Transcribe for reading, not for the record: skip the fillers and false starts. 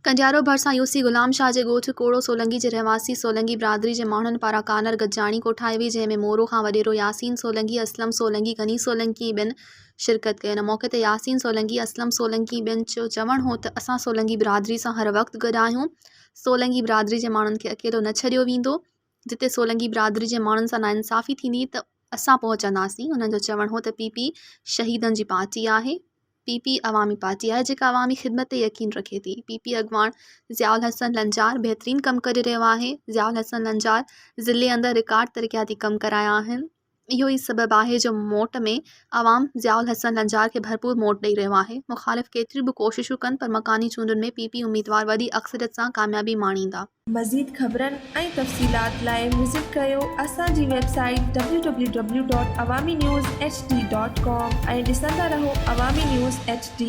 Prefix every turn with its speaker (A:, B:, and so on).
A: कंडियारो भरिसां यूसी ग़ुलाम शाह जे ॻोठु कोड़ो सोलंकी जे रहवासी सोलंकी बिरादरी जे माण्हुनि पारां कानर गॾिजाणी कोठाई हुई, जंहिं में मोरो खां वॾेरो यासीन सोलंकी, असलम सोलंकी, गनी सोलंकी ॿिनि शिरकत कई। हिन मौक़े ते यासीन सोलंकी, असलम सोलंकी ॿिनि जो चवणु हो त असां सोलंकी बिरादरी सां हर वक़्तु गॾु आहियूं। सोलंकी बिरादरी जे माण्हुनि खे अकेलो न छॾियो वेंदो। जिते सोलंकी बिरादरी जे माण्हुनि सां नाइंसाफ़ी थींदी त असां पहुचंदासीं। उन्हनि जो चवणु हो त PP शहीदनि जी पार्टी आहे। PP अवामी पार्टी आहे जेका अवामी ख़िदमत ते यकीन रखे थी। PP अॻवान ज़ियाउल हसन लंजार बहितरीनु कमु करे रहियो आहे। ज़ियाउल हसन लंजार ज़िले अंदरि रिकॉर्ड तरक़ियाती कमु कराया आहिनि। इहो ई सबबु आहे जो मोट में अवाम ज़ियाउल हसन लंजार खे भरपूर मोट ॾेई रहियो आहे। मुख़ालिफ़ केतिरियूं बि कोशिशूं कनि पर मकानी चूंडुनि में PP उम्मीदवार वॾी अक्सरियत सां कामयाबी माणींदा।
B: मज़ीद ख़बरनि ऐं तफ़सीलात लाइ विज़िट कयो असांजी वेबसाइट www.awamiNewsHD.com ऐं ॾिसंदा रहो अवामी न्यूज़ HD।